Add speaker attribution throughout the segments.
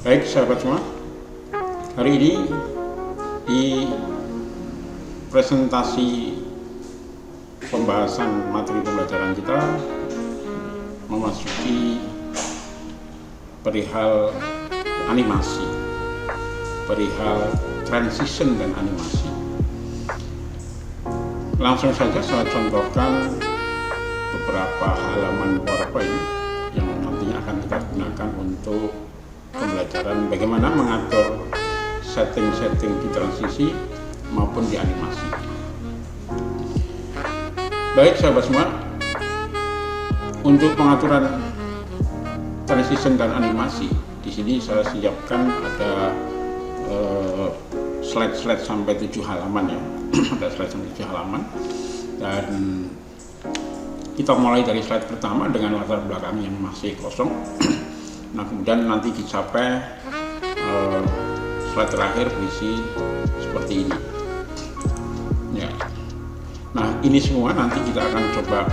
Speaker 1: Baik sahabat semua, hari ini di presentasi pembahasan materi pembelajaran kita memasuki perihal animasi, perihal transition dan animasi. Langsung saja saya contohkan beberapa halaman PowerPoint yang nantinya akan kita gunakan untuk pembelajaran bagaimana mengatur setting-setting di transisi maupun di animasi. Baik sahabat semua, untuk pengaturan transition dan animasi, di sini saya siapkan ada slide-slide sampai 7 halaman ya. Ada slide sampai 7 halaman, dan kita mulai dari slide pertama dengan latar belakang yang masih kosong. Nah, kemudian nanti dicapai slide terakhir berisi seperti ini. Ya. Nah, ini semua nanti kita akan coba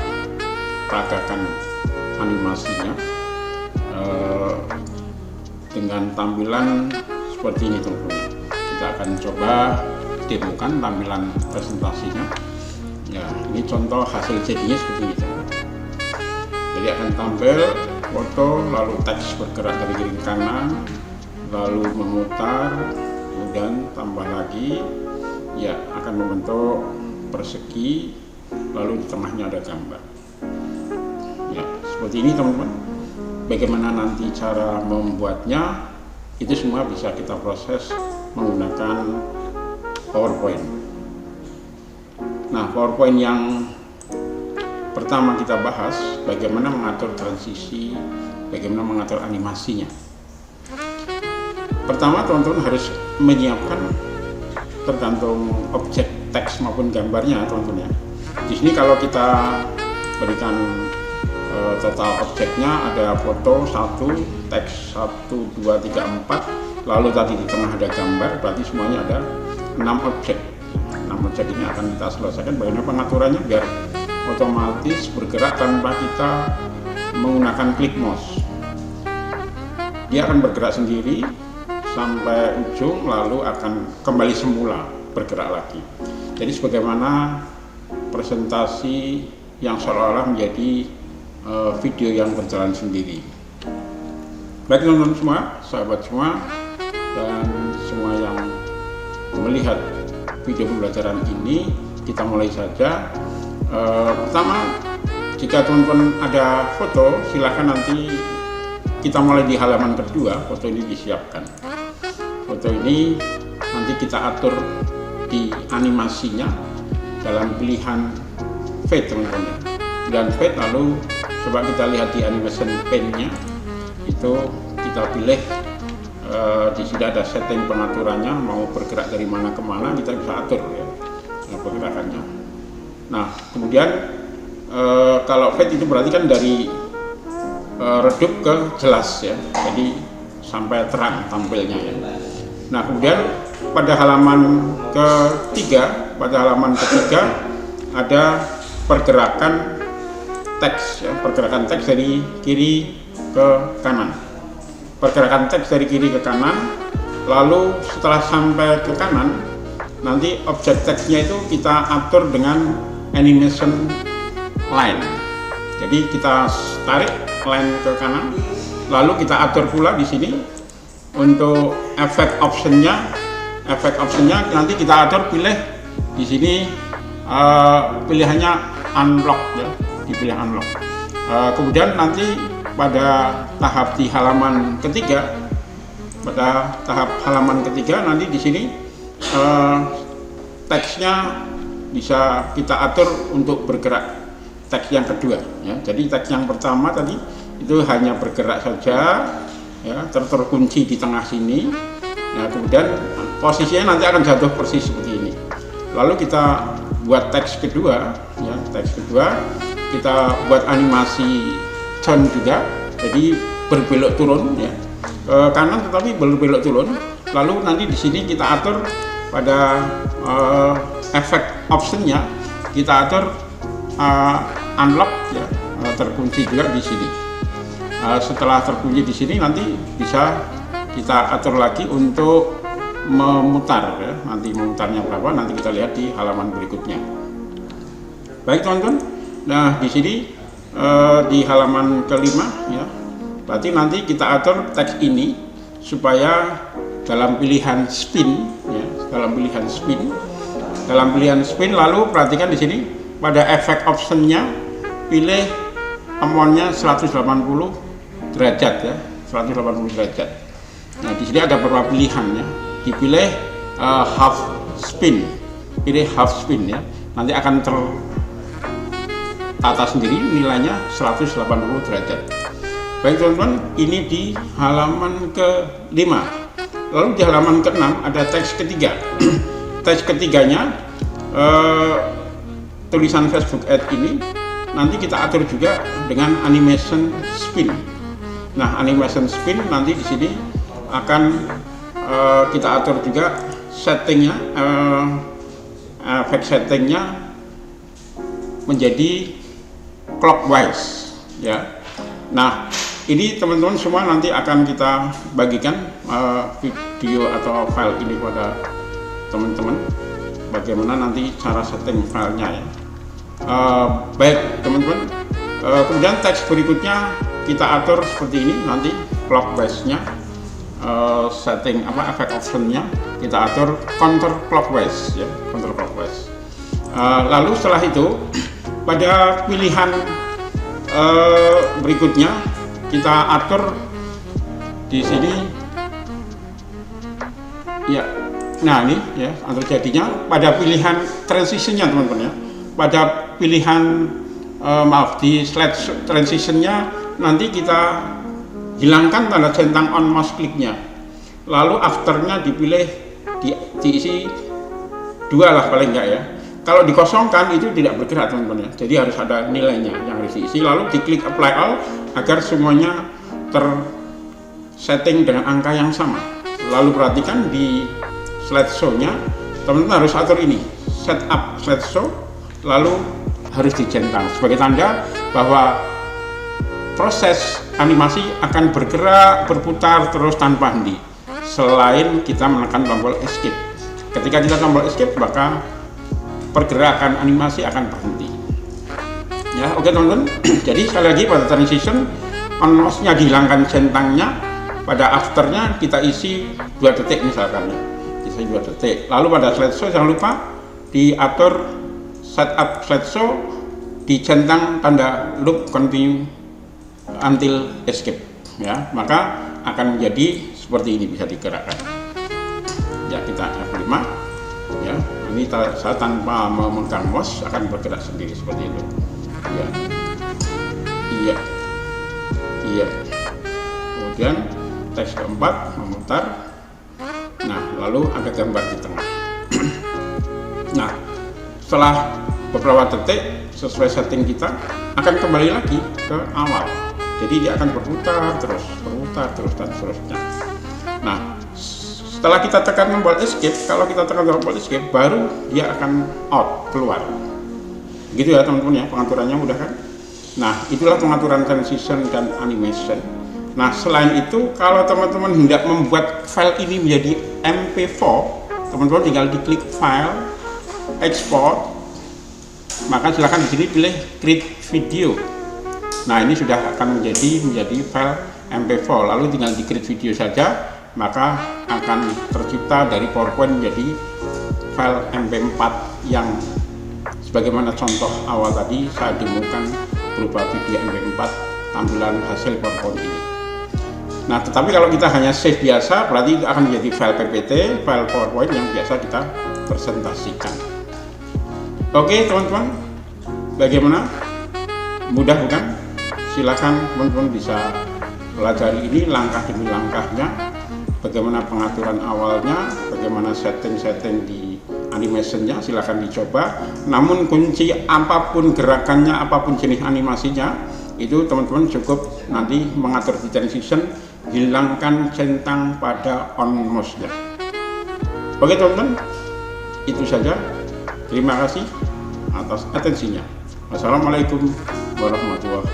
Speaker 1: peragakan animasinya dengan tampilan seperti ini teman-teman. Kita akan coba demokan tampilan presentasinya. Ya, ini contoh hasil jadinya seperti ini teman-teman. Jadi akan tampil foto, lalu teks bergerak dari kiri ke kanan, lalu memutar, kemudian tambah lagi, ya akan membentuk persegi, lalu di tengahnya ada gambar. Ya, seperti ini teman-teman. Bagaimana nanti cara membuatnya, itu semua bisa kita proses menggunakan PowerPoint. Nah, PowerPoint yang pertama kita bahas bagaimana mengatur transisi, bagaimana mengatur animasinya. Pertama teman-teman harus menyiapkan tergantung objek teks maupun gambarnya teman-teman ya. Di sini kalau kita berikan total objeknya ada foto 1, teks 1, 2, 3, 4, lalu tadi di tengah ada gambar, berarti semuanya ada 6 objek. 6 objek ini akan kita selesaikan bagaimana pengaturannya biar otomatis bergerak tanpa kita menggunakan klik mouse. Dia akan bergerak sendiri sampai ujung, lalu akan kembali semula bergerak lagi. Jadi sebagaimana presentasi yang seolah-olah menjadi video yang berjalan sendiri. Baik teman-teman semua, sahabat semua, dan semua yang melihat video pembelajaran ini, kita mulai saja. Pertama, jika teman-teman ada foto, silakan nanti kita mulai di halaman kedua. Foto ini disiapkan. Foto ini nanti kita atur di animasinya dalam pilihan fade teman-teman. Dan fade, lalu coba kita lihat di animation pane-nya, itu kita pilih di sini ada setting pengaturannya, mau bergerak dari mana ke mana kita bisa atur ya pergerakannya. Nah, kemudian kalau fade itu berarti kan dari redup ke jelas ya, jadi sampai terang tampilnya ya. Nah, kemudian pada halaman ketiga ada pergerakan teks ya, pergerakan teks dari kiri ke kanan. Pergerakan teks dari kiri ke kanan, lalu setelah sampai ke kanan, nanti objek teksnya itu kita atur dengan animation line. Jadi kita tarik line ke kanan, lalu kita atur pula di sini untuk efek optionnya. Efek optionnya nanti kita atur, pilih di sini pilihannya unlock ya, dipilih unlock. Kemudian nanti pada tahap di halaman ketiga, nanti di sini teksnya bisa kita atur untuk bergerak, teks yang kedua ya. Jadi teks yang pertama tadi itu hanya bergerak saja ya, terkunci di tengah sini. Nah, kemudian posisinya nanti akan jatuh persis seperti ini. Lalu kita buat teks kedua ya, kita buat animasi John juga, jadi berbelok turun ya, ke kanan tetapi berbelok turun. Lalu nanti di sini kita atur pada efek optionnya, kita atur unlock ya, terkunci juga di sini. Setelah terkunci di sini nanti bisa kita atur lagi untuk memutar ya. Nanti memutarnya berapa nanti kita lihat di halaman berikutnya. Baik teman-teman, nah di sini di halaman kelima ya, berarti nanti kita atur teks ini supaya dalam pilihan spin ya, dalam pilihan spin lalu perhatikan di sini pada efek optionnya pilih amountnya 180 derajat ya, 180 derajat. Nah di sini ada beberapa pilihan ya, dipilih half spin, pilih half spin ya, nanti akan tertata sendiri nilainya 180 derajat. Baik teman-teman, ini di halaman ke-5. Lalu di halaman ke-6 ada teks ketiga. Teks ketiganya tulisan Facebook Ad ini nanti kita atur juga dengan animation spin. Nah, animation spin nanti di sini akan kita atur juga settingnya, efek settingnya menjadi clockwise ya. Nah, ini teman-teman semua nanti akan kita bagikan video atau file ini pada teman-teman, bagaimana nanti cara setting filenya ya. Baik teman-teman, kemudian teks berikutnya kita atur seperti ini, nanti clockwise-nya setting efek option-nya kita atur counter clockwise ya, counter clockwise. Lalu setelah itu pada pilihan berikutnya kita atur di sini ya. Nah ini ya, atur jadinya pada pilihan transitionnya teman-teman ya, pada pilihan di slide transitionnya nanti kita hilangkan tanda centang on mouse kliknya, lalu afternya dipilih diisi 2 lah paling enggak ya. Kalau dikosongkan itu tidak bergerak teman-teman ya, jadi harus ada nilainya yang harus diisi, lalu diklik apply all agar semuanya tersetting dengan angka yang sama. Lalu perhatikan di slideshow-nya teman-teman harus atur ini, setup slideshow, lalu harus dicentang sebagai tanda bahwa proses animasi akan bergerak, berputar terus tanpa henti selain kita menekan tombol escape. Ketika kita tombol escape maka pergerakan animasi akan berhenti ya. Oke teman-teman, jadi sekali lagi pada transition on mouse-nya dihilangkan centangnya, pada afternya kita isi 2 detik misalkan ya, isi 2 detik. Lalu pada slideshow jangan lupa diatur setup slideshow, dicentang tanda loop continue until escape ya, maka akan menjadi seperti ini, bisa digerakkan ya. Kita F5 ya, ini saya tanpa memegang mouse akan bergerak sendiri seperti itu ya. Iya. Kemudian teks keempat memutar. Nah, lalu ada gambar di tengah. Nah, setelah beberapa detik sesuai setting kita akan kembali lagi ke awal. Jadi dia akan berputar terus dan seterusnya. Nah, setelah kita tekan tombol escape, kalau kita tekan tombol escape baru dia akan out, keluar. Gitu ya teman-teman ya, pengaturannya mudah kan? Nah, itulah pengaturan transition dan animation. Nah, selain itu kalau teman-teman hendak membuat file ini menjadi MP4, teman-teman tinggal diklik file, export, maka silahkan di sini pilih create video. Nah, ini sudah akan menjadi file MP4, lalu tinggal di create video saja, maka akan tercipta dari PowerPoint menjadi file MP4 yang sebagaimana contoh awal tadi saya demokan berupa video MP4 tampilan hasil PowerPoint ini. Nah, tetapi kalau kita hanya save biasa, berarti itu akan menjadi file PPT, file PowerPoint yang biasa kita presentasikan. Oke teman-teman, bagaimana? Mudah bukan? Silakan teman-teman bisa pelajari ini langkah demi langkahnya, bagaimana pengaturan awalnya, bagaimana setting di animationnya, silakan dicoba. Namun kunci apapun gerakannya, apapun jenis animasinya, itu teman-teman cukup nanti mengatur di transition, hilangkan centang pada on mouse-nya. Oke teman-teman, itu saja. Terima kasih atas atensinya. Wassalamualaikum warahmatullahi wabarakatuh.